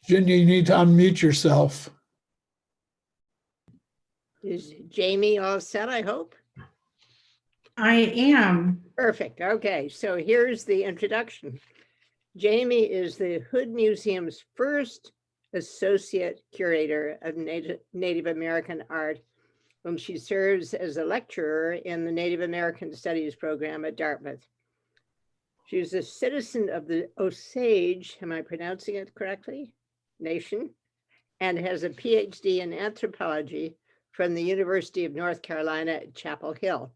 Jen, you need to unmute yourself. Is Jami all set, I hope? I am. Perfect. Okay, so here's the introduction. Jami is the Hood Museum's first associate curator of Native American art, whom she serves as a lecturer in the Native American Studies program at Dartmouth. She's a citizen of the Osage, am I pronouncing it correctly? Nation, and has a PhD in anthropology from the University of North Carolina at Chapel Hill.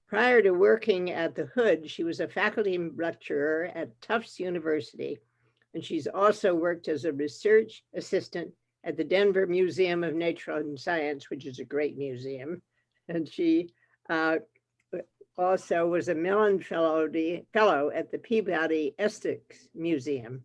Prior to working at the Hood, she was a faculty lecturer at Tufts University, and she's also worked as a research assistant at the Denver Museum of Nature and Science, which is a great museum. And she also was a Mellon Fellow at the Peabody Essex Museum.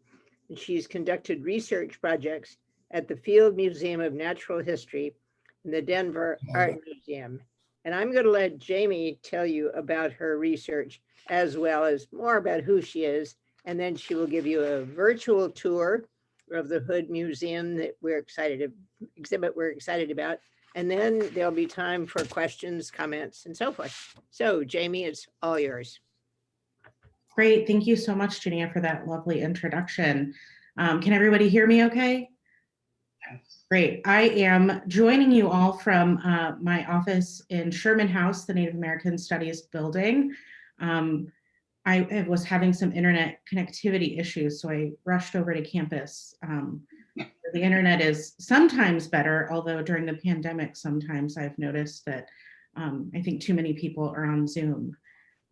And she's conducted research projects at the Field Museum of Natural History and the Denver Art Museum. And I'm going to let Jami tell you about her research, as well as more about who she is. And then she will give you a virtual tour of the Hood Museum that we're excited about. And then there'll be time for questions, comments, and so forth. So Jami, it's all yours. Great. Thank you so much, Jania, for that lovely introduction. Can everybody hear me okay? Great. I am joining you all from my office in Sherman House, the Native American Studies building. I was having some internet connectivity issues, so I rushed over to campus. The internet is sometimes better, although during the pandemic, sometimes I've noticed that I think too many people are on Zoom.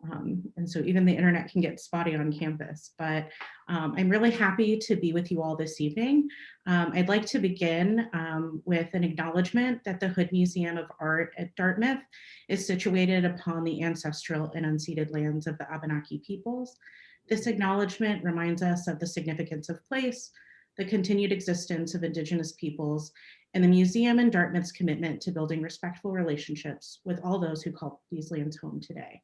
And so even the internet can get spotty on campus, but I'm really happy to be with you all this evening. I'd like to begin with an acknowledgement that the Hood Museum of Art at Dartmouth is situated upon the ancestral and unceded lands of the Abenaki peoples. This acknowledgement reminds us of the significance of place, the continued existence of Indigenous peoples, and the museum and Dartmouth's commitment to building respectful relationships with all those who call these lands home today.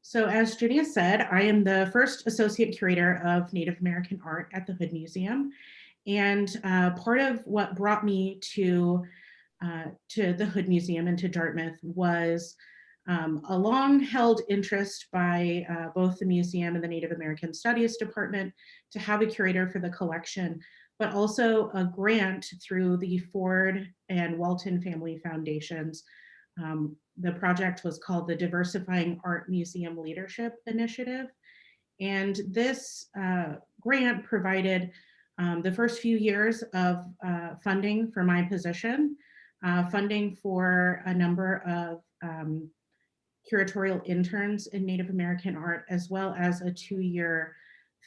So as Jania said, I am the first associate curator of Native American art at the Hood Museum. And part of what brought me to the Hood Museum and to Dartmouth was a long held interest by both the museum and the Native American Studies Department to have a curator for the collection, but also a grant through the Ford and Walton Family Foundations. The project was called the Diversifying Art Museum Leadership Initiative. And this grant provided the first few years of funding for my position, funding for a number of curatorial interns in Native American art, as well as a 2-year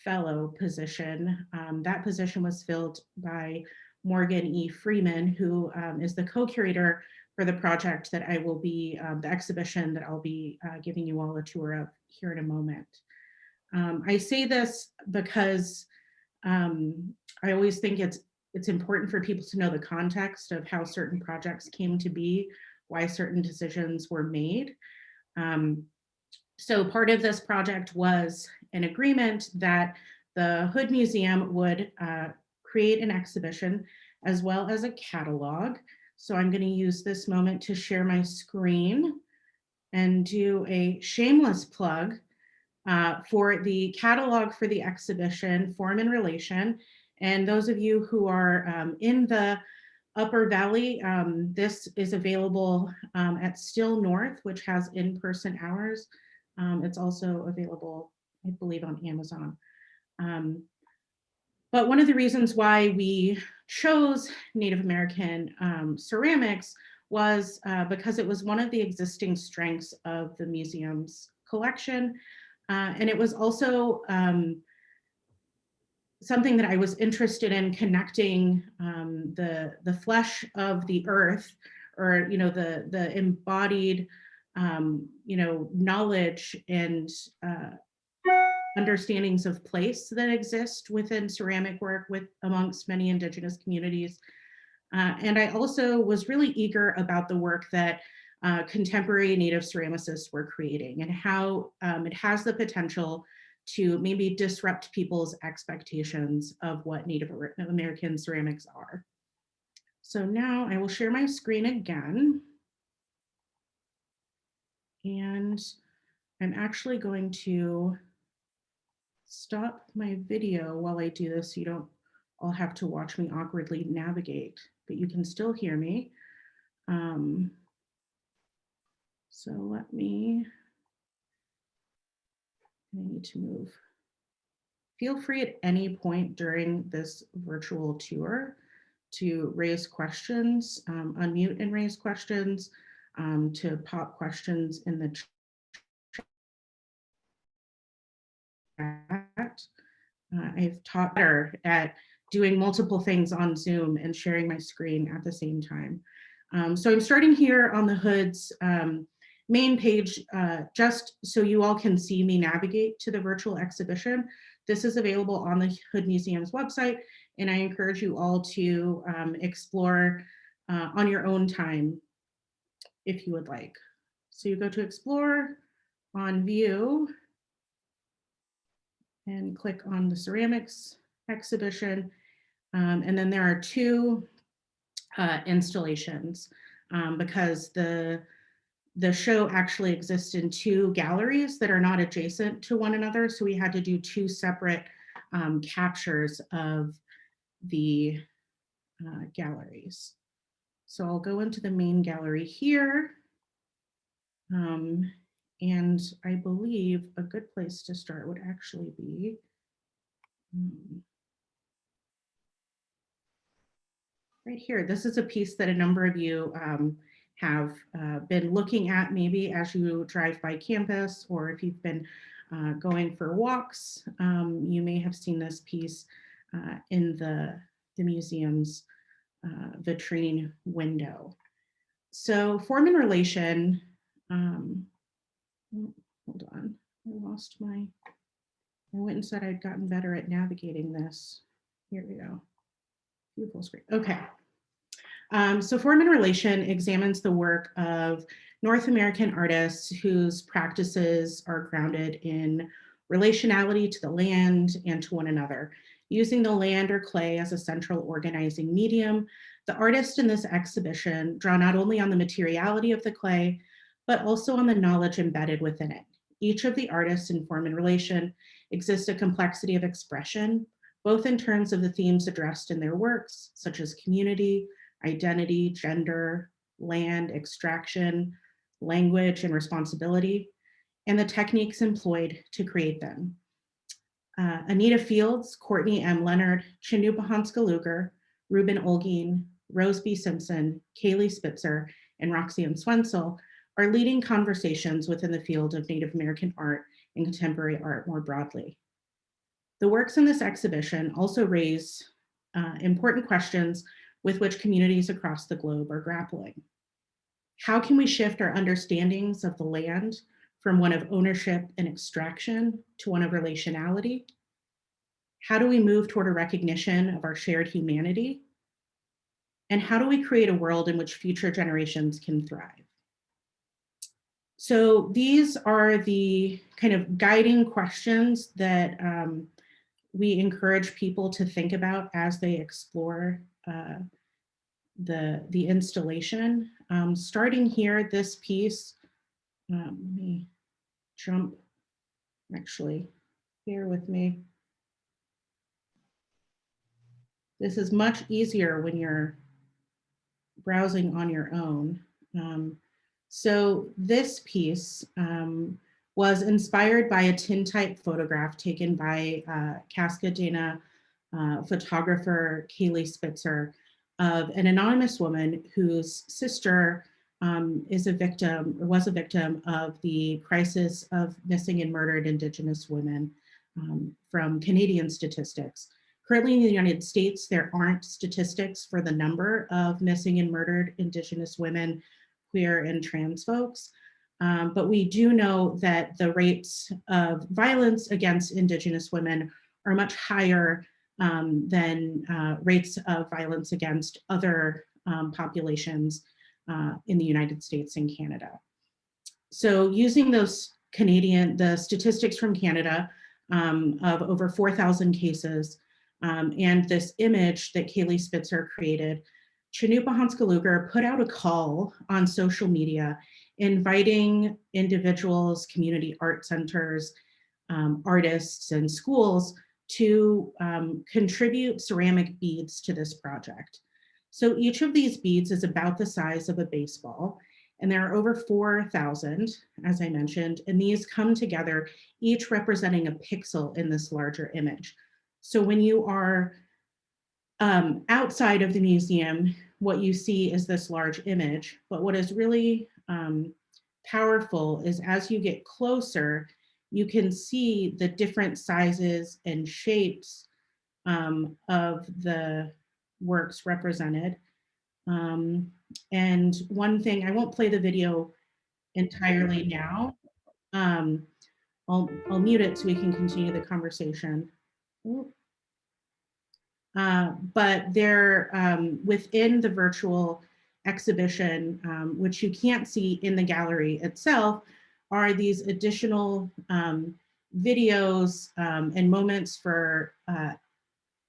fellow position. That position was filled by Morgan E. Freeman, who is the co-curator for the project that I will be, the exhibition that I'll be giving you all a tour of here in a moment. I say this because I always think it's important for people to know the context of how certain projects came to be, why certain decisions were made. So part of this project was an agreement that the Hood Museum would create an exhibition as well as a catalog. So I'm going to use this moment to share my screen and do a shameless plug for the catalog for the exhibition, Form and Relation. And those of you who are in the Upper Valley, this is available at Still North, which has in-person hours. It's also available, I believe, on Amazon. But one of the reasons why we chose Native American ceramics was because it was one of the existing strengths of the museum's collection. And it was also something that I was interested in connecting the flesh of the earth, or the embodied knowledge and understandings of place that exist within ceramic work amongst many Indigenous communities. And I also was really eager about the work that contemporary Native ceramicists were creating and how it has the potential to maybe disrupt people's expectations of what Native American ceramics are. So now I will share my screen again. And I'm actually going to stop my video while I do this so you don't all have to watch me awkwardly navigate, but you can still hear me. So I need to move. Feel free at any point during this virtual tour to raise questions, unmute and raise questions, to pop questions in the chat. I've taught better at doing multiple things on Zoom and sharing my screen at the same time. So I'm starting here on the Hood's main page, just so you all can see me navigate to the virtual exhibition. This is available on the Hood Museum's website, and I encourage you all to explore on your own time if you would like. So you go to Explore on View and click on the ceramics exhibition. And then there are two installations because the show actually exists in two galleries that are not adjacent to one another. So we had to do two separate captures of the galleries. So I'll go into the main gallery here. And I believe a good place to start would actually be right here. This is a piece that a number of you have been looking at maybe as you drive by campus, or if you've been going for walks, you may have seen this piece in the museum's vitrine window. So form and relation, hold on, I lost I went and said I'd gotten better at navigating this. Here we go. Beautiful screen. Okay. So Form and Relation examines the work of North American artists whose practices are grounded in relationality to the land and to one another. Using the land or clay as a central organizing medium, the artists in this exhibition draw not only on the materiality of the clay, but also on the knowledge embedded within it. Each of the artists in Form and Relation exists a complexity of expression, both in terms of the themes addressed in their works, such as community, identity, gender, land, extraction, language, and responsibility, and the techniques employed to create them. Anita Fields, Courtney M. Leonard, Chinupahanska Luger, Ruben Olguin, Rose B. Simpson, Kaylee Spitzer, and Roxanne Swensel are leading conversations within the field of Native American art and contemporary art more broadly. The works in this exhibition also raise important questions with which communities across the globe are grappling. How can we shift our understandings of the land from one of ownership and extraction to one of relationality? How do we move toward a recognition of our shared humanity? And how do we create a world in which future generations can thrive? So these are the kind of guiding questions that we encourage people to think about as they explore the installation. Starting here, this piece, let me jump, actually, bear with me. This is much easier when you're browsing on your own. So this piece was inspired by a tintype photograph taken by Cascadena photographer Kaylee Spitzer of an anonymous woman whose sister is a victim, or was a victim, of the crisis of missing and murdered Indigenous women from Canadian statistics. Currently in the United States, there aren't statistics for the number of missing and murdered Indigenous women, queer and trans folks. But we do know that the rates of violence against Indigenous women are much higher than rates of violence against other populations in the United States and Canada. So using those the statistics from Canada, of over 4,000 cases. And this image that Kaylee Spitzer created, Chanupa Hanskaluger put out a call on social media inviting individuals, community art centers, artists, and schools to contribute ceramic beads to this project. So each of these beads is about the size of a baseball, and there are over 4,000, as I mentioned, and these come together, each representing a pixel in this larger image. So when you are outside of the museum, what you see is this large image, but what is really powerful is as you get closer, you can see the different sizes and shapes of the works represented. And one thing, I won't play the video entirely now. I'll mute it so we can continue the conversation. But they're within the virtual exhibition, which you can't see in the gallery itself, are these additional videos and moments for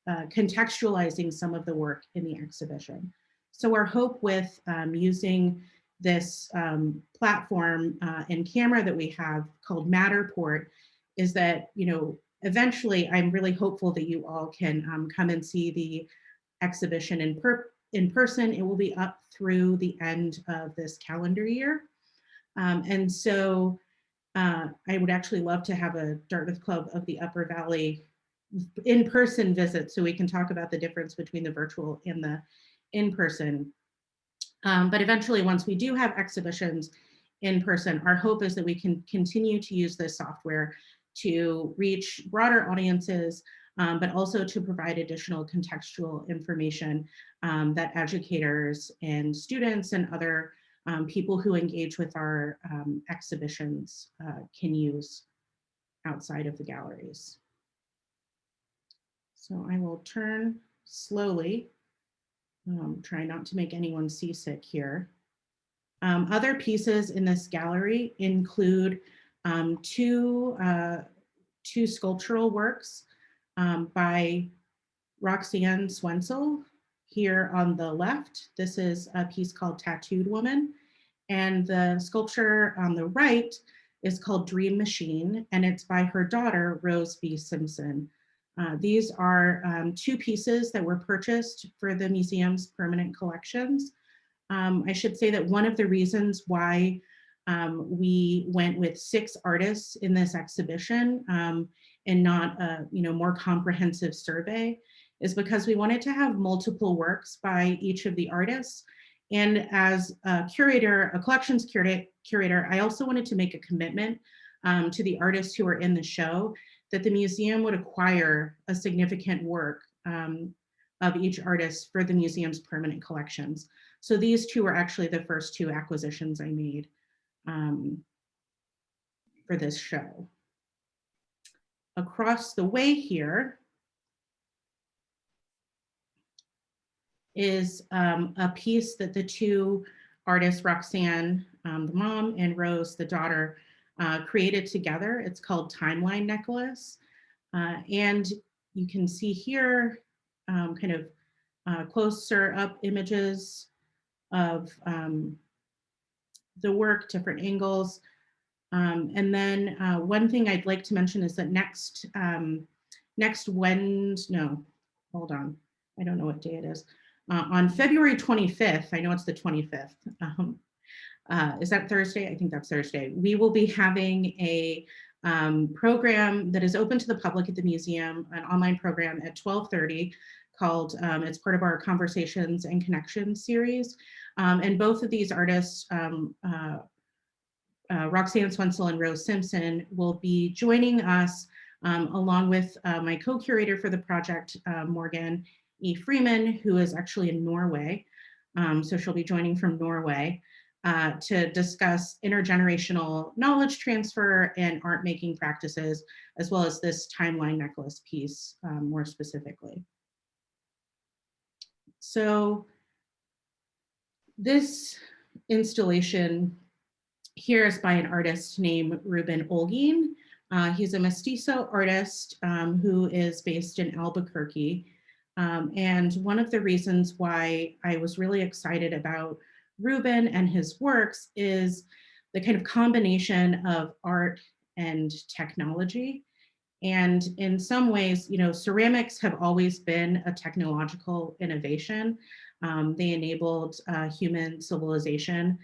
contextualizing some of the work in the exhibition. So our hope with using this platform and camera that we have called Matterport is that, you know, eventually I'm really hopeful that you all can come and see the exhibition in person. It will be up through the end of this calendar year. And so I would actually love to have a Dartmouth Club of the Upper Valley in-person visit so we can talk about the difference between the virtual and the in-person. But eventually, once we do have exhibitions in person, our hope is that we can continue to use this software to reach broader audiences, but also to provide additional contextual information that educators and students and other people who engage with our exhibitions can use outside of the galleries. So I will turn slowly, try not to make anyone seasick here. Other pieces in this gallery include two sculptural works by Roxanne Swensel here on the left. This is a piece called Tattooed Woman, and the sculpture on the right is called Dream Machine, and it's by her daughter, Rose B. Simpson. These are two pieces that were purchased for the museum's permanent collections. I should say that one of the reasons why we went with 6 artists in this exhibition and not a more comprehensive survey is because we wanted to have multiple works by each of the artists. And as a curator, a collections curator, I also wanted to make a commitment to the artists who are in the show that the museum would acquire a significant work of each artist for the museum's permanent collections. So these two are actually the first 2 acquisitions I made for this show. Across the way here is a piece that the 2 artists, Roxanne, the mom, and Rose, the daughter, created together. It's called Timeline Necklace. And you can see here kind of closer up images of the work, different angles. And then one thing I'd like to mention is that next Wednesday, no, hold on, I don't know what day it is. On February 25th, I know it's the 25th. Is that Thursday? I think that's Thursday. We will be having a program that is open to the public at the museum, an online program at 12:30 called, it's part of our Conversations and Connections series. And both of these artists, Roxanne Swensel and Rose Simpson, will be joining us along with my co-curator for the project, Morgan E. Freeman, who is actually in Norway. So she'll be joining from Norway to discuss intergenerational knowledge transfer and art making practices, as well as this timeline necklace piece more specifically. So this installation here is by an artist named Reuben Olguin. He's a mestizo artist who is based in Albuquerque. And one of the reasons why I was really excited about Ruben and his works is the kind of combination of art and technology. And in some ways, you know, ceramics have always been a technological innovation. They enabled human civilization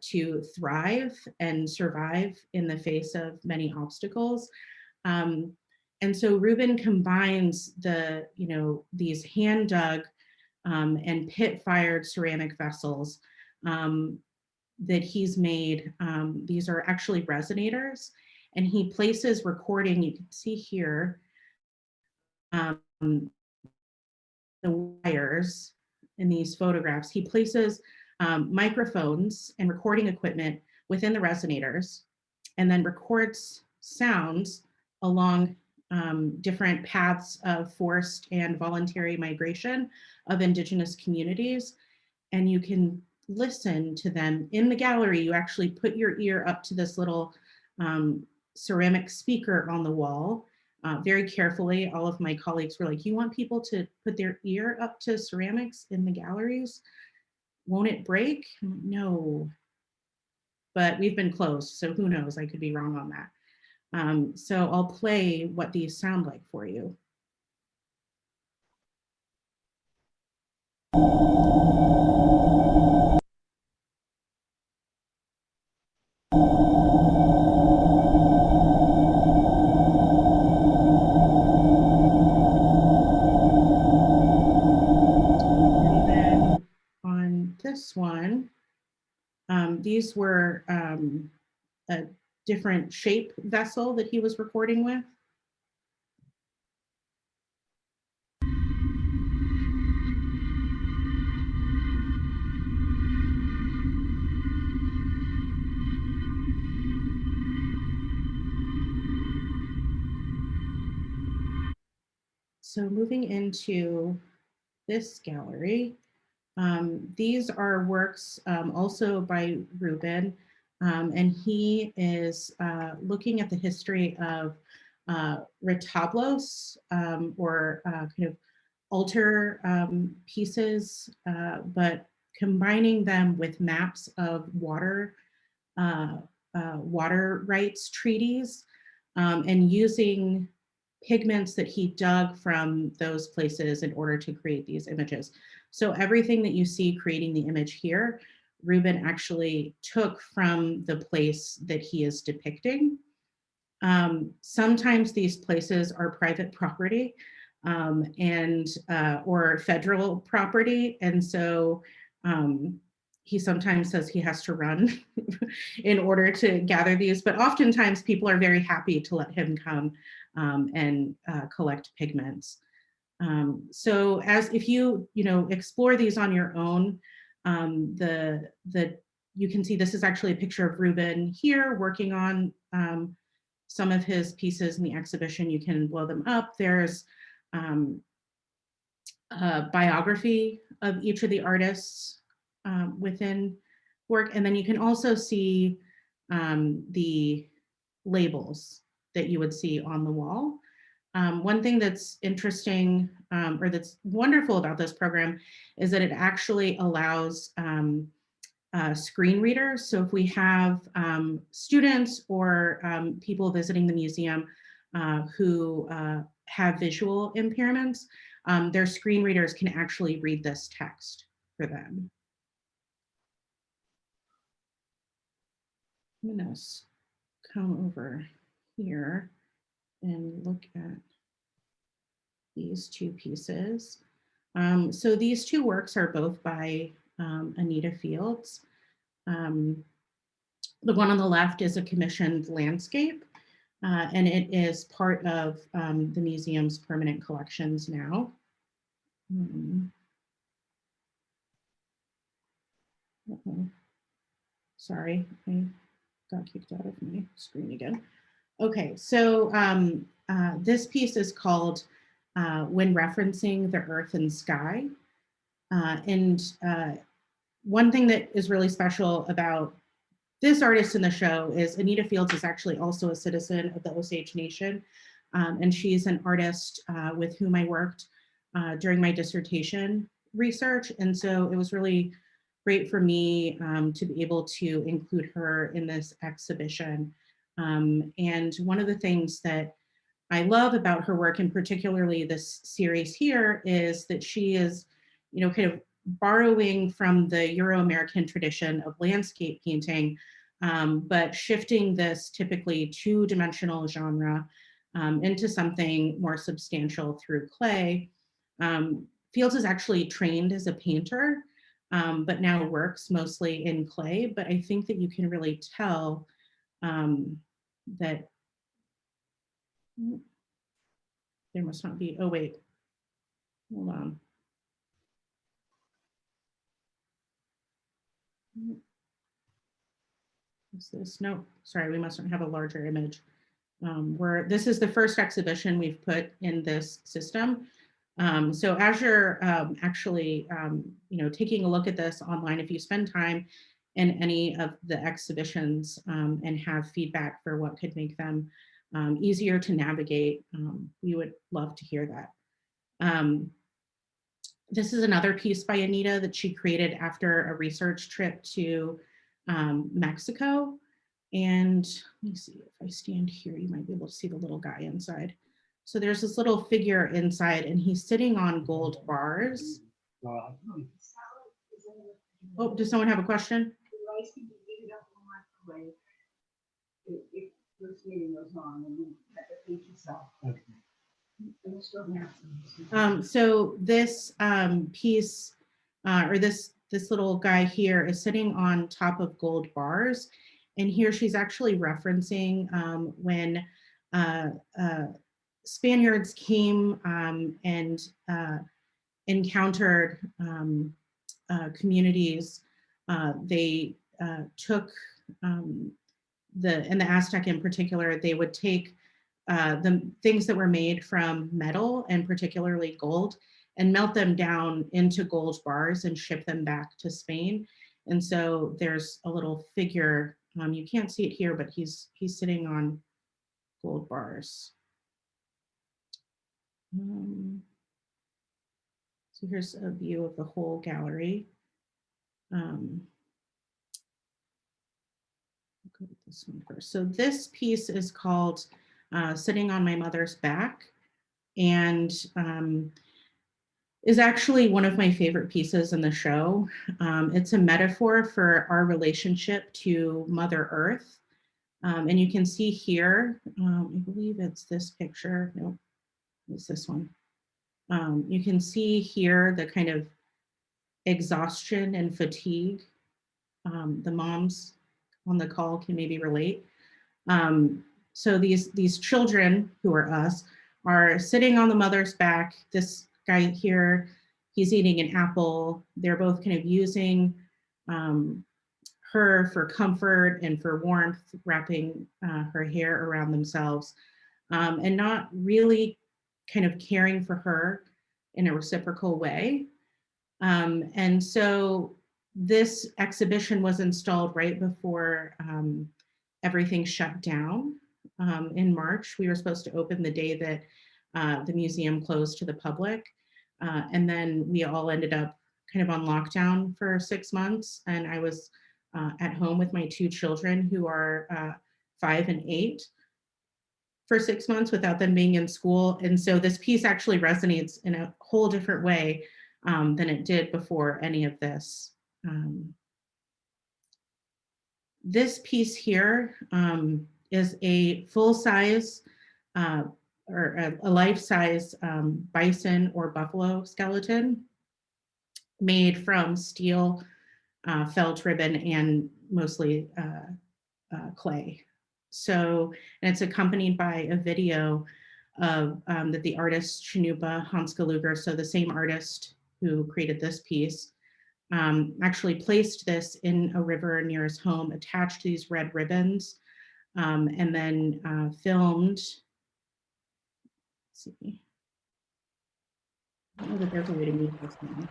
to thrive and survive in the face of many obstacles. And so Ruben combines the, you know, these hand dug and pit fired ceramic vessels that he's made. These are actually resonators, and he places recording, you can see here, the wires in these photographs. He places microphones and recording equipment within the resonators and then records sounds along different paths of forced and voluntary migration of Indigenous communities. And you can listen to them in the gallery. You actually put your ear up to this little ceramic speaker on the wall. Very carefully, all of my colleagues were like, you want people to put their ear up to ceramics in the galleries? Won't it break? No, but we've been closed, so who knows, I could be wrong on that. So I'll play what these sound like for you. And then on this one, these were a different shape vessel that he was recording with. So moving into this gallery, these are works also by Ruben, and he is looking at the history of retablos, or kind of altar pieces, but combining them with maps of water rights treaties, and using pigments that he dug from those places in order to create these images. So everything that you see creating the image here, Ruben actually took from the place that he is depicting. Sometimes these places are private property and or federal property. And so he sometimes says he has to run in order to gather these, but oftentimes people are very happy to let him come and collect pigments. So as if you explore these on your own, you can see this is actually a picture of Ruben here working on some of his pieces in the exhibition. You can blow them up. There's a biography of each of the artists within work. And then you can also see the labels that you would see on the wall. One thing that's interesting or that's wonderful about this program is that it actually allows screen readers. So if we have students or people visiting the museum who have visual impairments, their screen readers can actually read this text for them. I'm gonna come over here and look at these two pieces. So these two works are both by Anita Fields. The one on the left is a commissioned landscape, and it is part of the museum's permanent collections now. Sorry, I got kicked out of my screen again. Okay, so this piece is called When Referencing the Earth and Sky. And one thing that is really special about this artist in the show is Anita Fields, is actually also a citizen of the Osage Nation. And she's an artist with whom I worked during my dissertation research. And so it was really great for me to be able to include her in this exhibition. And one of the things that I love about her work, and particularly this series here, is that she is, kind of borrowing from the Euro-American tradition of landscape painting, but shifting this typically two-dimensional genre into something more substantial through clay. Fields is actually trained as a painter, but now works mostly in clay. But I think that you can really tell that there must not be, oh wait, hold on. Is this, no, sorry, we mustn't have a larger image. This is the first exhibition we've put in this system. So as you're actually, taking a look at this online, if you spend time in any of the exhibitions and have feedback for what could make them easier to navigate, we would love to hear that. This is another piece by Anita that she created after a research trip to Mexico. And let me see, if I stand here, you might be able to see the little guy inside. So there's this little figure inside and he's sitting on gold bars. Oh, does someone have a question? So this piece, or this little guy here is sitting on top of gold bars. And here she's actually referencing when Spaniards came and encountered communities. They took in the Aztec in particular, they would take the things that were made from metal and particularly gold and melt them down into gold bars and ship them back to Spain. And so there's a little figure, you can't see it here, but he's sitting on gold bars. So here's a view of the whole gallery. Go to this one first. So this piece is called Sitting on My Mother's Back, and is actually one of my favorite pieces in the show. It's a metaphor for our relationship to Mother Earth. And you can see here, I believe it's this picture. No, it's this one. You can see here the kind of exhaustion and fatigue. The moms on the call can maybe relate. So these children, who are us, are sitting on the mother's back. This guy here, he's eating an apple. They're both kind of using her for comfort and for warmth, wrapping her hair around themselves, and not really kind of caring for her in a reciprocal way. And so this exhibition was installed right before everything shut down in March. We were supposed to open the day that the museum closed to the public. And then we all ended up kind of on lockdown for 6 months. And I was at home with my two children who are 5 and 8 for 6 months without them being in school. And so this piece actually resonates in a whole different way than it did before any of this. This piece here is a full-size or a life-size bison or buffalo skeleton made from steel, felt ribbon, and mostly clay. So, and it's accompanied by a video of that the artist Chinuba Hanskaluger, so the same artist who created this piece, actually placed this in a river near his home, attached these red ribbons, and then filmed. Let's see. I know that there's a way to move this now.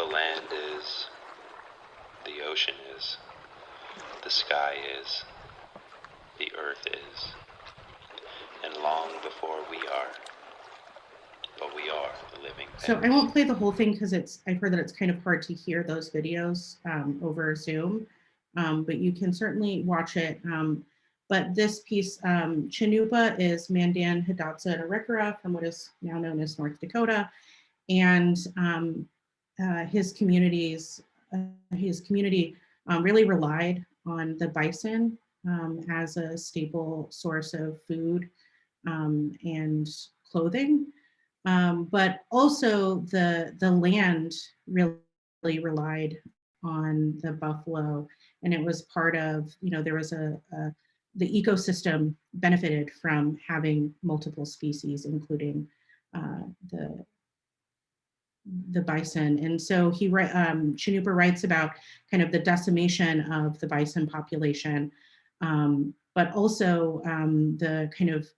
land is, the ocean is, the sky is, the earth is, and long before we are, but we are the living things. So I won't play the whole thing because I've heard that it's kind of hard to hear those videos over Zoom, but you can certainly watch it. But this piece, Chinoopa is Mandan, Hidatsa, and Arikara from what is now known as North Dakota. And his community really relied on the bison as a staple source of food and clothing. But also the land really relied on the buffalo, and it was part of, there was the ecosystem benefited from having multiple species, including the bison. And so Chinoopa writes about kind of the decimation of the bison population, but also the kind of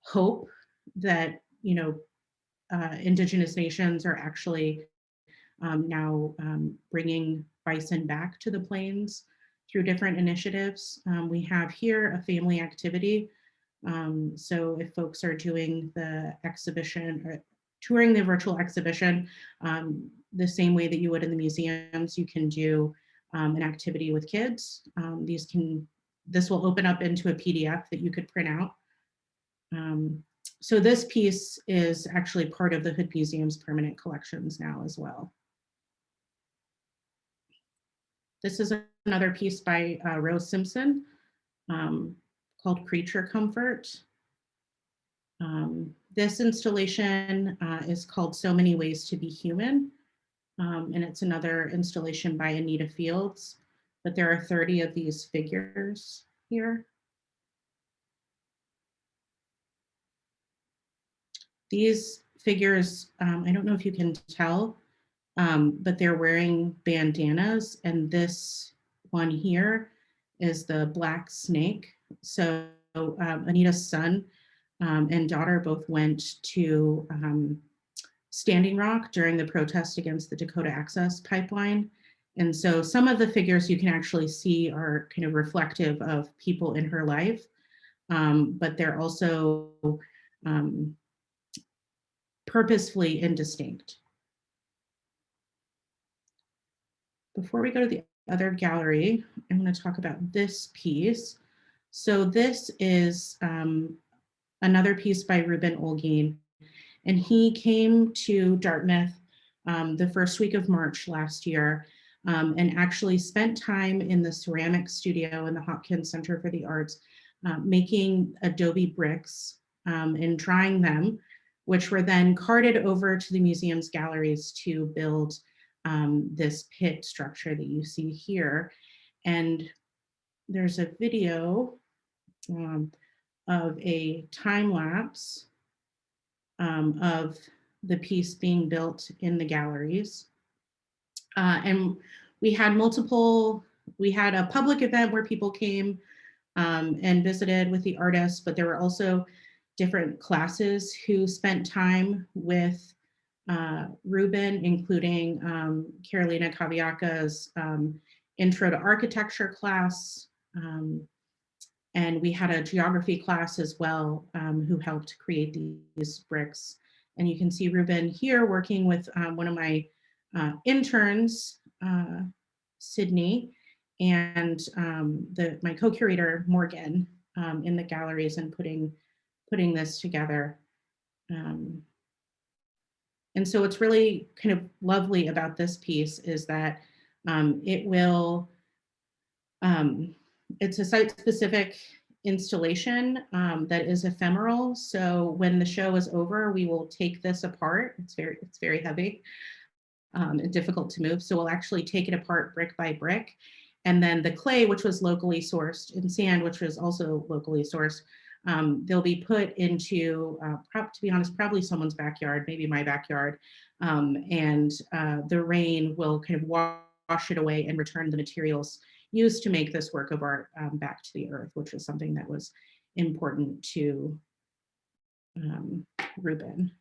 hope that, indigenous nations are actually now bringing bison back to the plains through different initiatives. We have here a family activity. So if folks are doing the exhibition or touring the virtual exhibition, the same way that you would in the museums, you can do an activity with kids. This will open up into a PDF that you could print out. So this piece is actually part of the Hood Museum's permanent collections now as well. This is another piece by Rose Simpson called Creature Comfort. This installation is called So Many Ways to Be Human, and it's another installation by Anita Fields, but there are 30 of these figures here. These figures, I don't know if you can tell, but they're wearing bandanas, and this one here is the black snake. So Anita's son and daughter both went to Standing Rock during the protest against the Dakota Access Pipeline. And so some of the figures you can actually see are kind of reflective of people in her life, but they're also purposefully indistinct. Before we go to the other gallery, I'm going to talk about this piece. So this is another piece by Ruben Olguin, and he came to Dartmouth the first week of March last year and actually spent time in the ceramic studio in the Hopkins Center for the Arts making adobe bricks and drying them, which were then carted over to the museum's galleries to build this pit structure that you see here. And there's a video of a time lapse of the piece being built in the galleries. And we had a public event where people came and visited with the artists, but there were also different classes who spent time with Ruben, including Carolina Caviaca's Intro to Architecture class. And we had a geography class as well who helped create these bricks. And you can see Ruben here working with one of my interns, Sydney, and my co-curator, Morgan, in the galleries and putting this together. And so what's really kind of lovely about this piece is that it's a site-specific installation that is ephemeral. So when the show is over, we will take this apart. It's very heavy and difficult to move. So we'll actually take it apart brick by brick. And then the clay, which was locally sourced, and sand, which was also locally sourced, they'll be put into, to be honest, probably someone's backyard, maybe my backyard. And the rain will kind of wash it away and return the materials used to make this work of art back to the earth, which was something that was important to Ruben.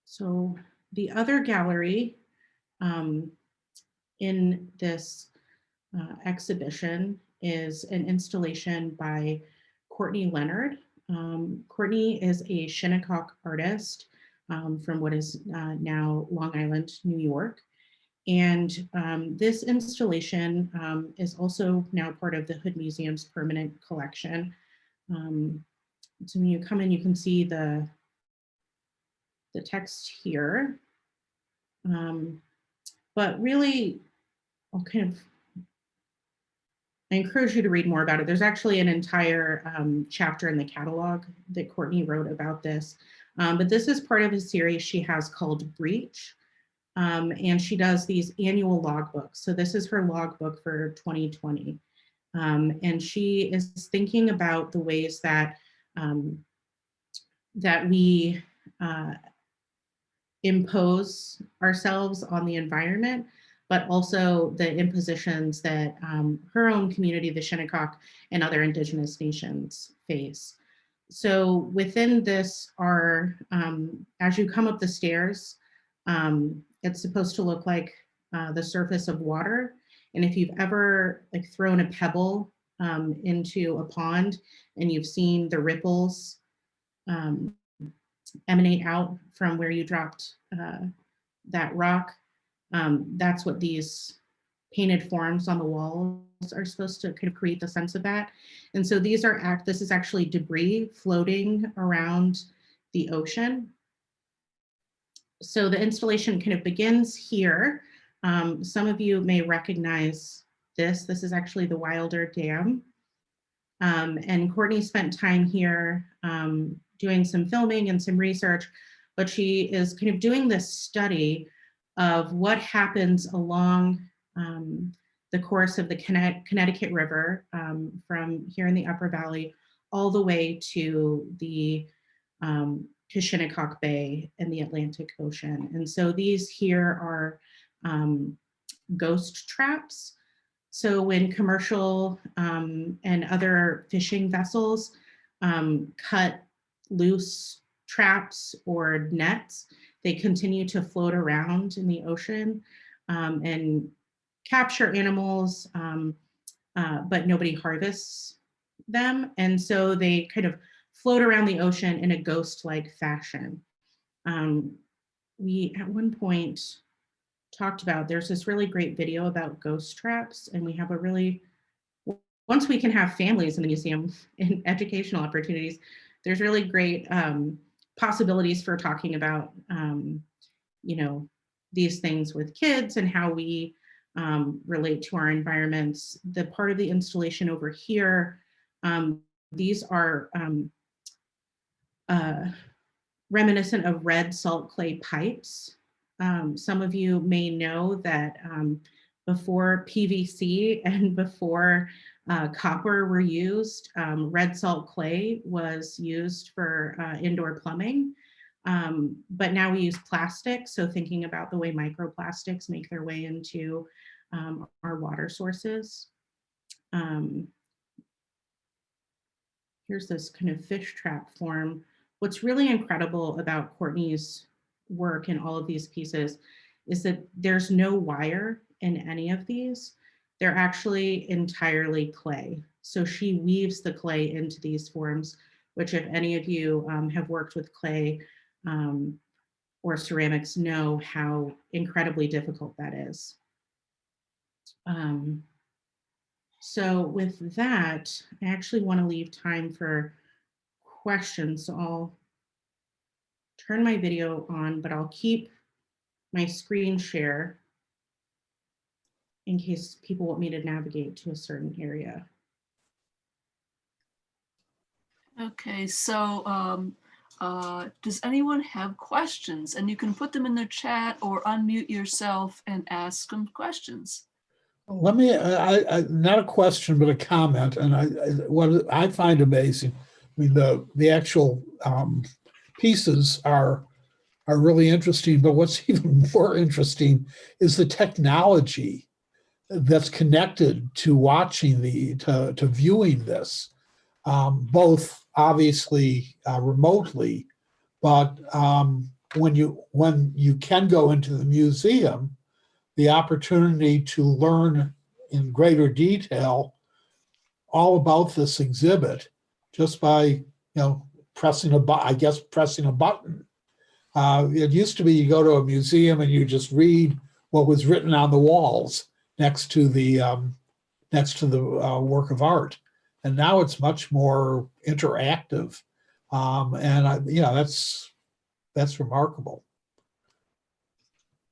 So the other gallery in this exhibition is an installation by Courtney Leonard. Courtney is a Shinnecock artist from what is now Long Island, New York. And this installation is also now part of the Hood Museum's permanent collection. So when you come in, you can see the text here. But really, I encourage you to read more about it. There's actually an entire chapter in the catalog that Courtney wrote about this. But this is part of a series she has called Breach. And she does these annual logbooks. So this is her logbook for 2020. And she is thinking about the ways that, that we impose ourselves on the environment, but also the impositions that her own community, the Shinnecock, and other Indigenous nations face. So within this are, as you come up the stairs, it's supposed to look like the surface of water. And if you've ever thrown a pebble into a pond and you've seen the ripples emanate out from where you dropped that rock, that's what these painted forms on the walls are supposed to kind of create the sense of that. And so these are this is actually debris floating around the ocean. So the installation kind of begins here. Some of you may recognize this. This is actually the Wilder Dam. And Courtney spent time here doing some filming and some research, but she is kind of doing this study of what happens along the course of the Connecticut River from here in the Upper Valley all the way to the to Shinnecock Bay and the Atlantic Ocean. And so these here are ghost traps. So when commercial and other fishing vessels cut loose traps or nets, they continue to float around in the ocean and capture animals, but nobody harvests them. And so they kind of float around the ocean in a ghost-like fashion. We at one point talked about, there's this really great video about ghost traps, and we have a really, once we can have families in the museum and educational opportunities, there's really great possibilities for talking about, you know, these things with kids and how we relate to our environments. The part of the installation over here, these are reminiscent of red salt clay pipes. Some of you may know that before PVC and before copper were used, red salt clay was used for indoor plumbing. But now we use plastic. So thinking about the way microplastics make their way into our water sources. Here's this kind of fish trap form. What's really incredible about Courtney's work in all of these pieces is that there's no wire in any of these. They're actually entirely clay. So she weaves the clay into these forms, which if any of you have worked with clay or ceramics know how incredibly difficult that is. So with that, I actually want to leave time for questions. So I'll turn my video on, but I'll keep my screen share in case people want me to navigate to a certain area. Okay, so does anyone have questions? And you can put them in the chat or unmute yourself and ask them questions. Let me, not a question, but a comment. And what I find amazing, I mean, the actual pieces are really interesting, but what's even more interesting is the technology that's connected to watching to viewing this, both obviously remotely, but when you can go into the museum, the opportunity to learn in greater detail all about this exhibit just by, pressing a button. It used to be you go to a museum and you just read what was written on the walls next to the work of art, and now it's much more interactive, that's remarkable.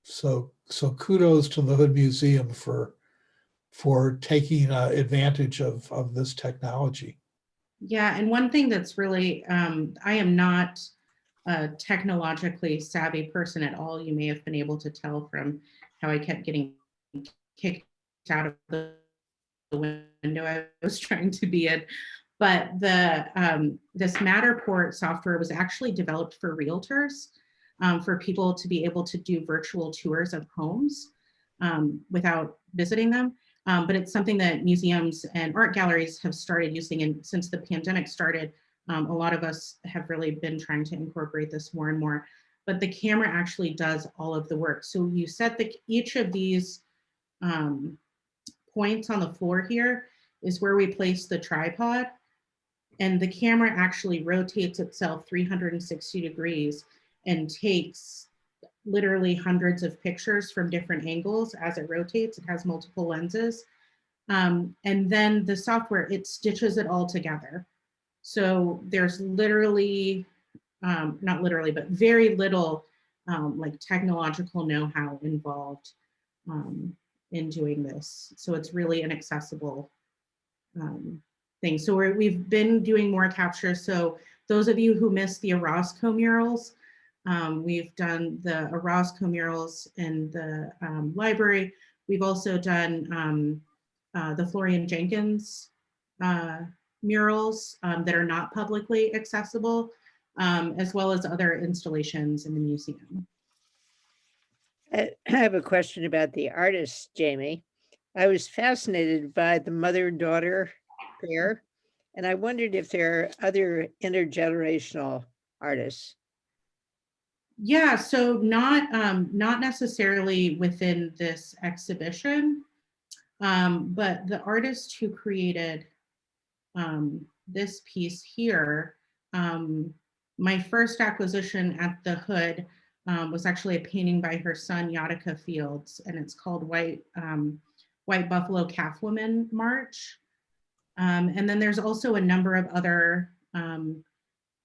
So kudos to the Hood Museum for taking advantage of this technology. Yeah, and one thing that's really, I am not a technologically savvy person at all. You may have been able to tell from how I kept getting kicked out of the window I was trying to be in. But this Matterport software was actually developed for realtors, for people to be able to do virtual tours of homes without visiting them. But it's something that museums and art galleries have started using. And since the pandemic started, a lot of us have really been trying to incorporate this more and more. But the camera actually does all of the work. So you set each of these points on the floor here is where we place the tripod. And the camera actually rotates itself 360 degrees and takes literally hundreds of pictures from different angles as it rotates. It has multiple lenses. And then the software, it stitches it all together. So there's literally, not literally, but very little like technological know-how involved in doing this. So it's really an accessible thing. So we've been doing more capture. So those of you who missed the Orozco murals, we've done the Orozco murals in the library. We've also done the Florian Jenkins murals that are not publicly accessible, as well as other installations in the museum. I have a question about the artists, Jami. I was fascinated by the mother-daughter pair, and I wondered if there are other intergenerational artists. Yeah, so not necessarily within this exhibition, but the artist who created this piece here, my first acquisition at the Hood was actually a painting by her son, Anita Fields, and it's called White Buffalo Calf Woman March. And then there's also a number of other,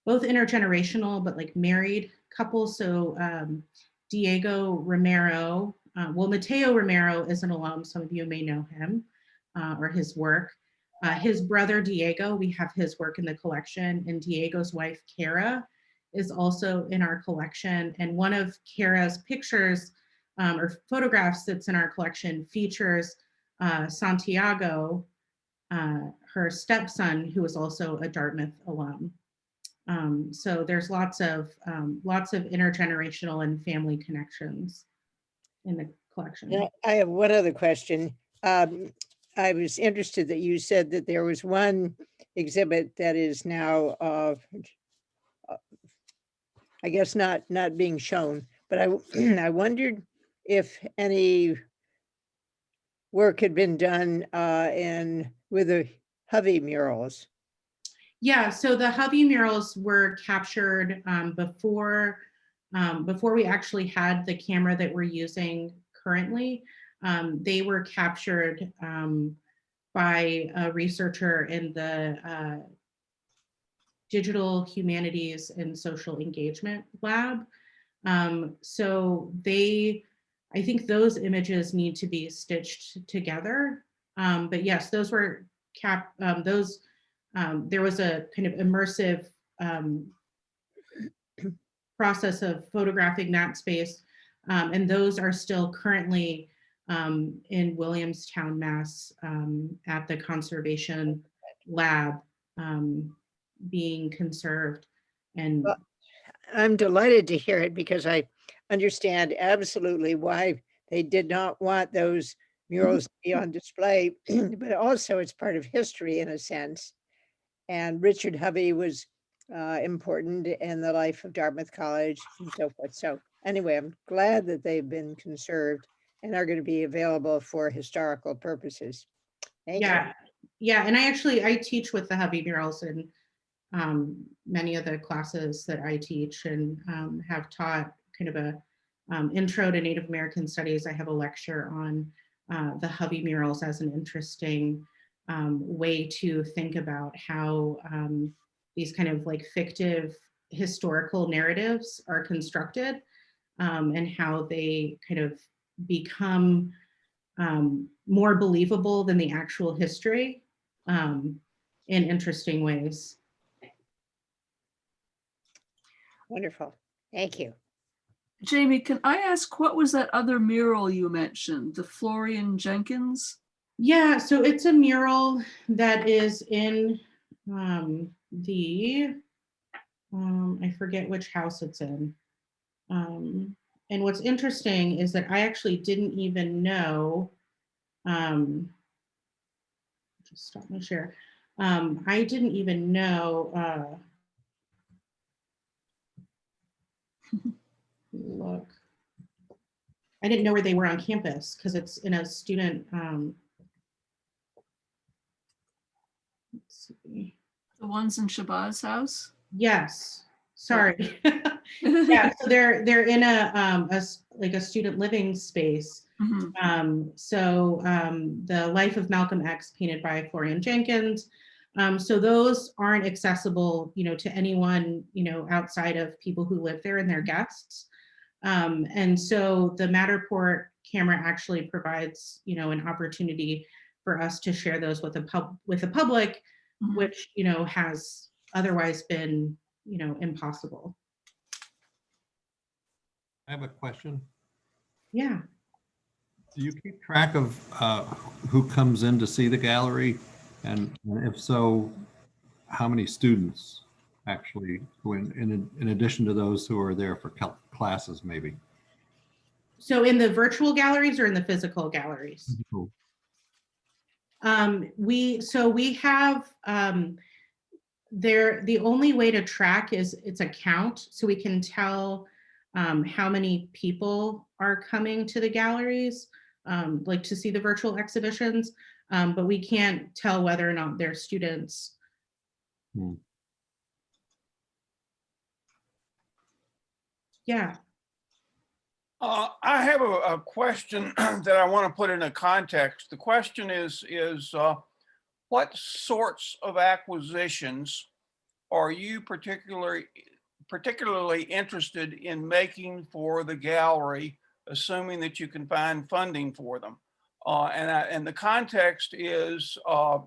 both intergenerational, but like married couples. So Diego Romero, well, Mateo Romero is an alum. Some of you may know him or his work. His brother, Diego, we have his work in the collection, and Diego's wife, Kara, is also in our collection. And one of Kara's pictures or photographs that's in our collection features Santiago, her stepson, who is also a Dartmouth alum. So there's lots of intergenerational and family connections in the collection. Now, I have one other question. I was interested that you said that there was one exhibit that is now, I guess not being shown, but I wondered if any work had been done with the Hovey murals. Yeah, so the Hovey murals were captured before we actually had the camera that we're using currently. They were captured by a researcher in the Digital Humanities and Social Engagement Lab. So I think those images need to be stitched together. But yes, those were there was a kind of immersive process of photographing that space. And those are still currently in Williamstown, Mass, at the Conservation Lab being conserved. And well, I'm delighted to hear it because I understand absolutely why they did not want those murals to be on display, but also it's part of history in a sense. And Richard Hovey was important in the life of Dartmouth College and so forth. So anyway, I'm glad that they've been conserved and are going to be available for historical purposes. Thank you. Yeah, yeah, and I teach with the Hovey murals in many of the classes that I teach, and have taught kind of a intro to Native American studies. I have a lecture on the Hovey murals as an interesting way to think about how these kind of like fictive historical narratives are constructed, and how they kind of become more believable than the actual history in interesting ways. Wonderful. Thank you. Jami, can I ask, what was that other mural you mentioned, the Florian Jenkins? Yeah, so it's a mural that is in I forget which house it's in. And what's interesting is that I actually didn't even know, just stop my share. I didn't even know, look, I didn't know where they were on campus because it's in a student, let's see. The ones in Shabazz house? Yes, sorry. Yeah, so they're in like a student living space. Mhm. The Life of Malcolm X, painted by Florian Jenkins. So those aren't accessible, to anyone, outside of people who live there and their guests. And so the Matterport camera actually provides, an opportunity for us to share those with the public, Mhm. which, has otherwise been, impossible. I have a question. Yeah. Do you keep track of who comes in to see the gallery? And if so, how many students actually go in addition to those who are there for classes, maybe? So in the virtual galleries or in the physical galleries? Cool. We have, the only way to track is it's a count. So we can tell how many people are coming to the galleries, like to see the virtual exhibitions, but we can't tell whether or not they're students. Yeah. I have a question that I want to put in a context. The question is what sorts of acquisitions are you particularly interested in making for the gallery, assuming that you can find funding for them? And the context is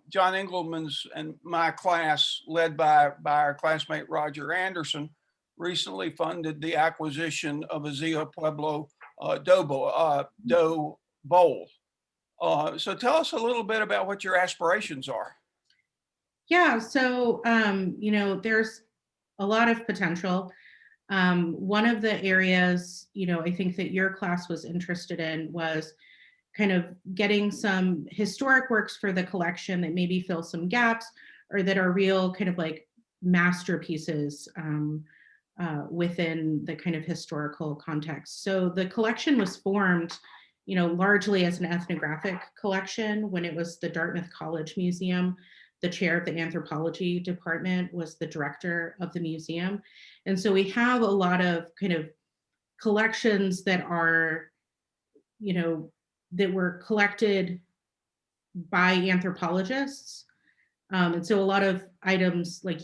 John Engelman's and my class, led by our classmate Roger Anderson, recently funded the acquisition of Azia Pueblo doe bowl. So tell us a little bit about what your aspirations are. Yeah, so, there's a lot of potential. One of the areas, I think that your class was interested in was kind of getting some historic works for the collection that maybe fill some gaps or that are real kind of like masterpieces within the kind of historical context. So the collection was formed, largely as an ethnographic collection when it was the Dartmouth College Museum. The chair of the anthropology department was the director of the museum. And so we have a lot of kind of collections that are, that were collected by anthropologists. And so a lot of items like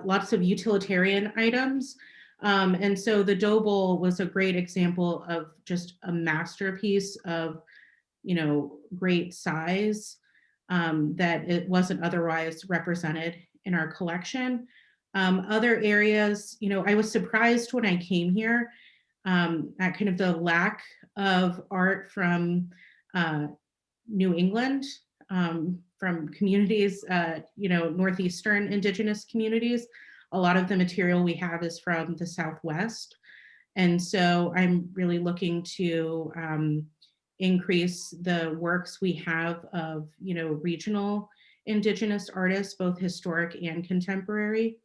lots of utilitarian items. And so the doe bowl was a great example of just a masterpiece of, great size that it wasn't otherwise represented in our collection. Other areas, I was surprised when I came here at kind of the lack of art from New England, from communities, Northeastern Indigenous communities. A lot of the material we have is from the Southwest. And so I'm really looking to increase the works we have of, regional Indigenous artists, both historic and contemporary.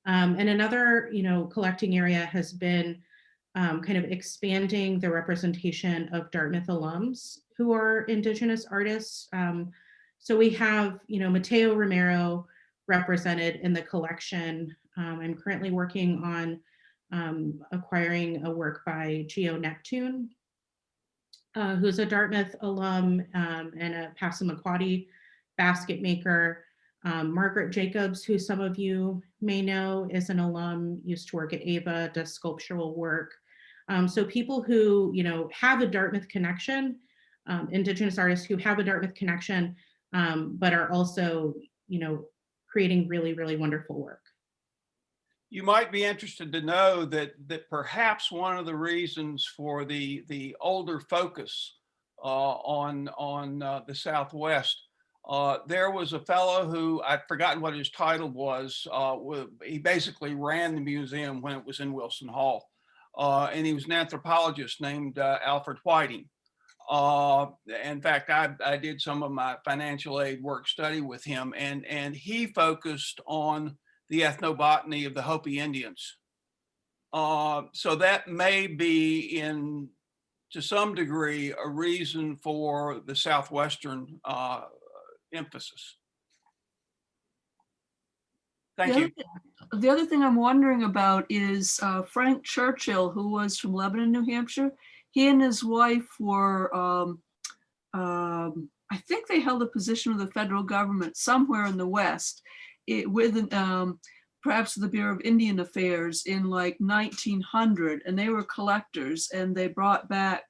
And another, collecting area has been kind of expanding the representation of Dartmouth alums who are Indigenous artists. So we have, Mateo Romero represented in the collection. I'm currently working on acquiring a work by Geo Neptune, who's a Dartmouth alum and a Passamaquoddy basket maker. Margaret Jacobs, who some of you may know, is an alum, used to work at AVA, does sculptural work. So people who, have a Dartmouth connection, Indigenous artists who have a Dartmouth connection, but are also, creating really, really wonderful work. You might be interested to know that perhaps one of the reasons for the older focus on the Southwest, there was a fellow who, I've forgotten what his title was. He basically ran the museum when it was in Wilson Hall, and he was an anthropologist named Alfred Whiting. In fact, I did some of my financial aid work study with him, and he focused on the ethnobotany of the Hopi Indians. So that may be, to some degree, a reason for the Southwestern emphasis. Thank you. The other thing I'm wondering about is Frank Churchill, who was from Lebanon, New Hampshire. He and his wife were, I think they held a position with the federal government somewhere in the West, perhaps the Bureau of Indian Affairs in like 1900, and they were collectors, and they brought back,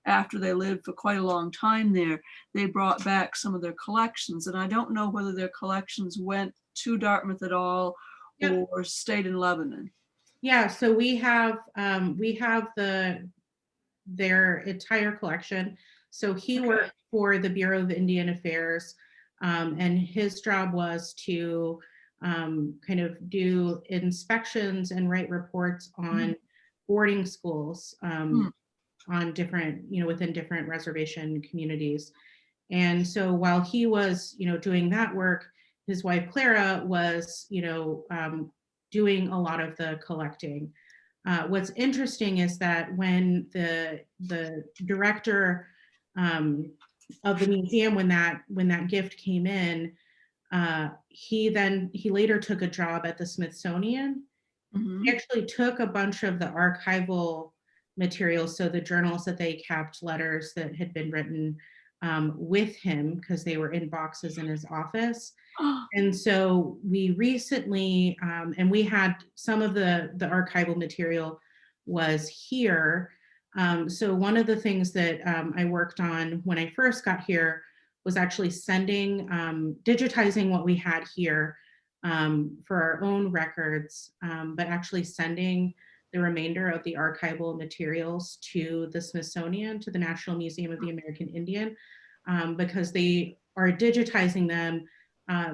after they lived for quite a long time there, they brought back some of their collections, and I don't know whether their collections went to Dartmouth at all. Yep. Or stayed in Lebanon. Yeah, so we have their entire collection. So he worked for the Bureau of Indian Affairs, and his job was to kind of do inspections and write reports on boarding schools on different, within different reservation communities. And so while he was, doing that work, his wife Clara was, doing a lot of the collecting. What's interesting is that when the director of the museum, when that gift came in, he later took a job at the Smithsonian. Mm-hmm. He actually took a bunch of the archival materials, so the journals that they kept, letters that had been written, with him, because they were in boxes in his office. And so we recently, and we had some of the archival material was here. So one of the things that I worked on when I first got here was actually sending, digitizing what we had here for our own records, but actually sending the remainder of the archival materials to the Smithsonian, to the National Museum of the American Indian, because they are digitizing them.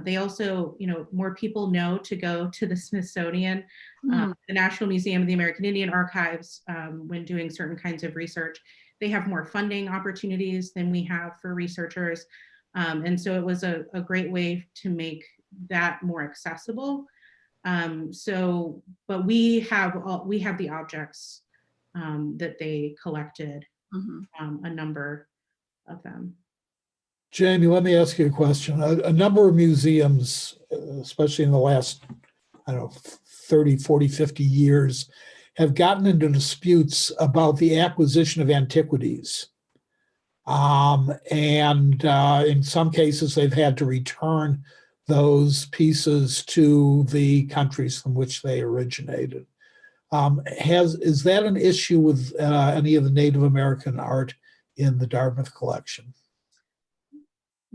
They also, more people know to go to the Smithsonian, the National Museum of the American Indian Archives, when doing certain kinds of research. They have more funding opportunities than we have for researchers. And so it was a great way to make that more accessible. But we have the objects that they collected, a number of them. Jami, let me ask you a question. A number of museums, especially in the last, 30, 40, 50 years, have gotten into disputes about the acquisition of antiquities. And in some cases, they've had to return those pieces to the countries from which they originated. Is that an issue with any of the Native American art in the Dartmouth collection?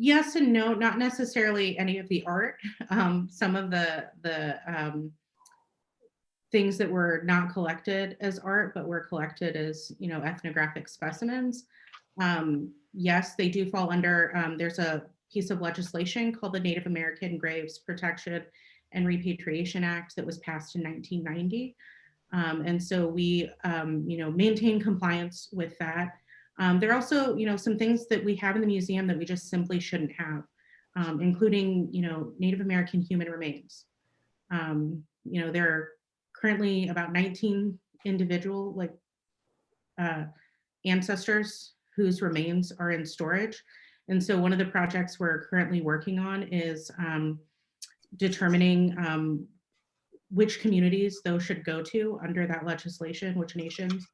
Yes and no, not necessarily any of the art. Some of the things that were not collected as art, but were collected as, ethnographic specimens. Yes, they do fall under, there's a piece of legislation called the Native American Graves Protection and Repatriation Act that was passed in 1990. And so we, maintain compliance with that. There are also, some things that we have in the museum that we just simply shouldn't have, including, Native American human remains. You know, there are currently about 19 individual ancestors whose remains are in storage. And so one of the projects we're currently working on is determining which communities those should go to under that legislation, which nations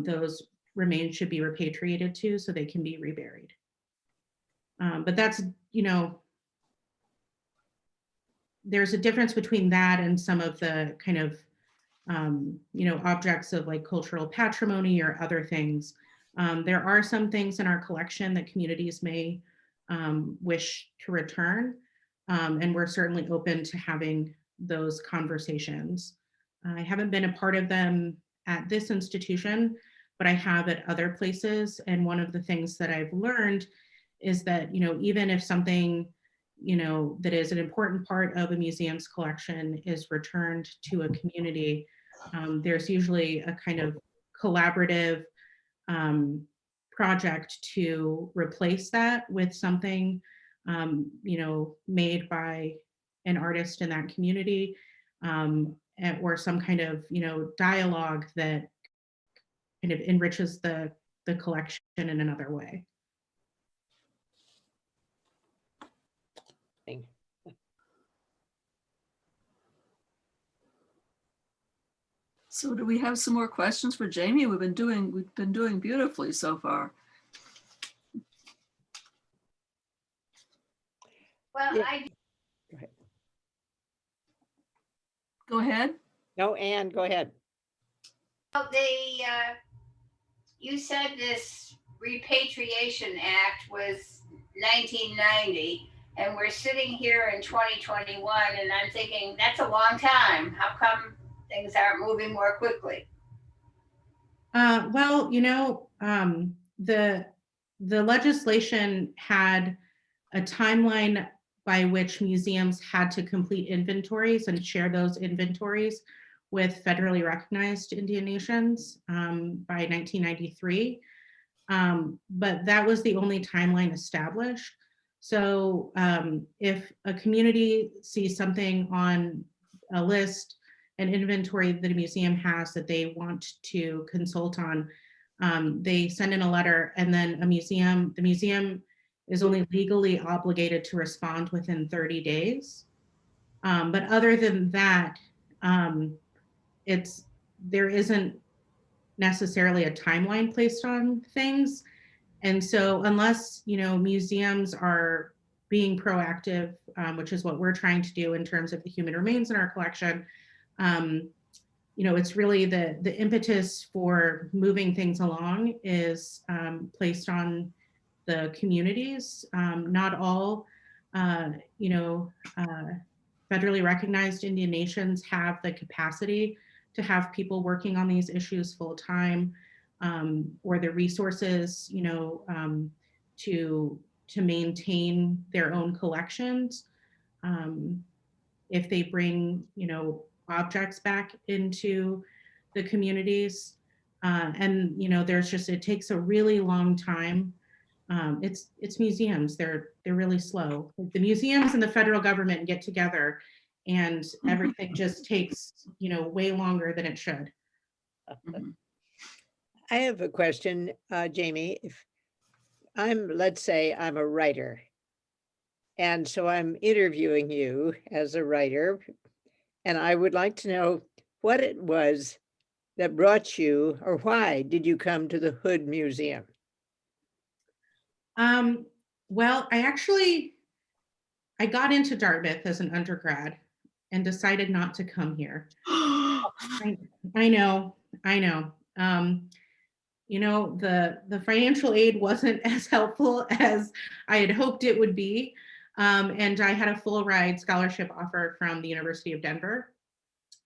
those remains should be repatriated to so they can be reburied. But that's, you know, there's a difference between that and some of the kind of, you know, objects of like cultural patrimony or other things. There are some things in our collection that communities may wish to return, and we're certainly open to having those conversations. I haven't been a part of them at this institution, but I have at other places. And one of the things that I've learned is that, you know, even if something, you know, that is an important part of a museum's collection is returned to a community, there's usually a kind of collaborative project to replace that with something, you know, made by an artist in that community, or some kind of, you know, dialogue that kind of enriches the collection in another way. So do we have some more questions for Jami? We've been doing beautifully so far. Well, Yeah. I Go ahead. No, Anne, go ahead. you said this Repatriation Act was 1990, and we're sitting here in 2021, and I'm thinking that's a long time. How come things aren't moving more quickly? Well, you know, the legislation had a timeline by which museums had to complete inventories and share those inventories with federally recognized Indian nations by 1993. But that was the only timeline established. So if a community sees something on a list, an inventory that a museum has that they want to consult on, they send in a letter, and then the museum is only legally obligated to respond within 30 days. But other than that, there isn't necessarily a timeline placed on things. And so unless, you know, museums are being proactive, which is what we're trying to do in terms of the human remains in our collection, you know, it's really the impetus for moving things along is placed on the communities. Not all, you know, federally recognized Indian nations have the capacity to have people working on these issues full time, or the resources, you know, to maintain their own collections. If they bring, you know, objects back into the communities, and you know, it takes a really long time. It's museums. They're really slow. The museums and the federal government get together, and everything just takes, you know, way longer than it should. I have a question, Jami. If let's say I'm a writer, and so I'm interviewing you as a writer, and I would like to know what it was that brought you, or why did you come to the Hood Museum? Well, I got into Dartmouth as an undergrad and decided not to come here. I know. You know, the financial aid wasn't as helpful as I had hoped it would be. And I had a full ride scholarship offer from the University of Denver.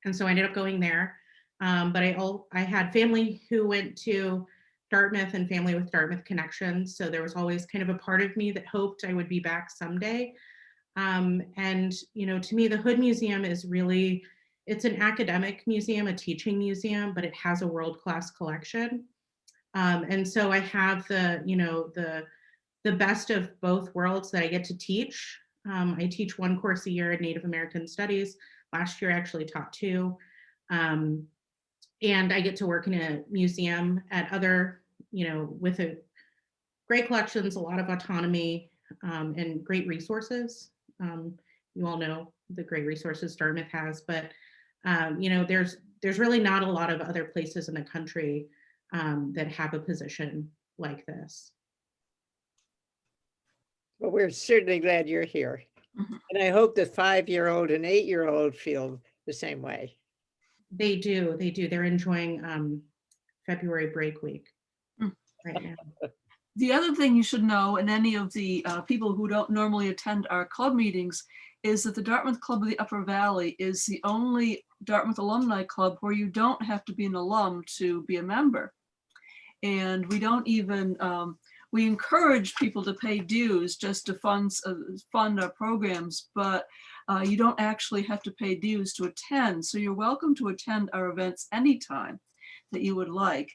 And so I ended up going there. But I had family who went to Dartmouth and family with Dartmouth connections. So there was always kind of a part of me that hoped I would be back someday. And, you know, to me, the Hood Museum is really, it's an academic museum, a teaching museum, but it has a world-class collection. And so I have the best of both worlds that I get to teach. I teach one course a year in Native American Studies, Last year I actually taught 2. And I get to work in a museum at other, with a great collections, a lot of autonomy, and great resources. You all know the great resources Dartmouth has, but there's really not a lot of other places in the country that have a position like this. Well, we're certainly glad you're here. Mhm. And I hope the 5-year-old and 8-year-old feel the same way. They do. They're enjoying February break week Mm. right now. The other thing you should know, and any of the people who don't normally attend our club meetings, is that the Dartmouth Club of the Upper Valley is the only Dartmouth alumni club where you don't have to be an alum to be a member. And we don't even, we encourage people to pay dues just to fund our programs, but you don't actually have to pay dues to attend. So you're welcome to attend our events anytime that you would like.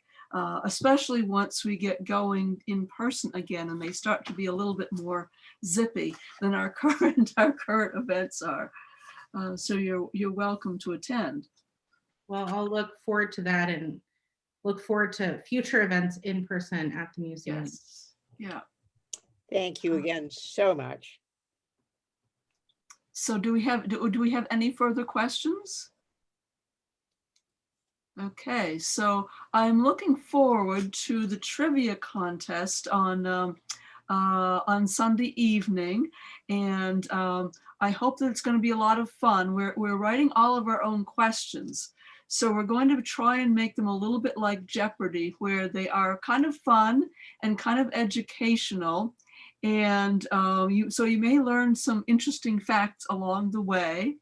Especially once we get going in person again and they start to be a little bit more zippy than our current events are. So you're welcome to attend. Well, I'll look forward to that and look forward to future events in person at the museum. Yes. Yeah. Thank you again so much. So do we have any further questions? Okay, so I'm looking forward to the trivia contest on Sunday evening, and I hope that it's going to be a lot of fun. We're writing all of our own questions, so we're going to try and make them a little bit like Jeopardy, where they are kind of fun and kind of educational, and so you may learn some interesting facts along the way.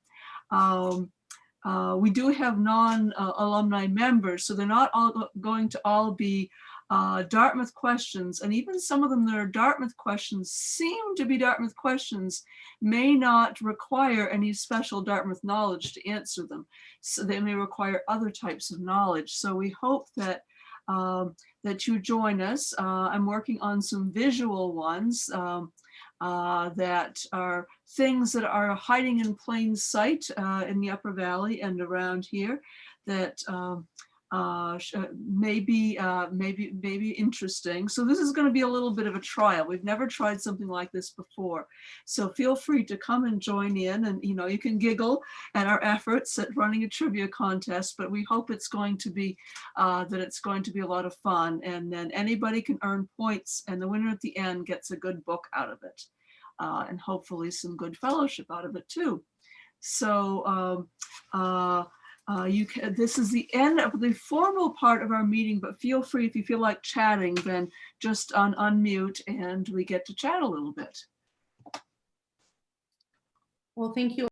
We do have non-alumni members, so they're not all going to all be Dartmouth questions, and even some of them that are Dartmouth questions seem to be Dartmouth questions may not require any special Dartmouth knowledge to answer them. So they may require other types of knowledge. So we hope that that you join us. I'm working on some visual ones that are things that are hiding in plain sight in the Upper Valley and around here that may be interesting. So this is going to be a little bit of a trial. We've never tried something like this before. So feel free to come and join in, and you can giggle at our efforts at running a trivia contest, but we hope it's going to be that it's going to be a lot of fun, and then anybody can earn points, and the winner at the end gets a good book out of it, and hopefully some good fellowship out of it too. So this is the end of the formal part of our meeting, but feel free, if you feel like chatting, then just unmute and we get to chat a little bit. Well, thank you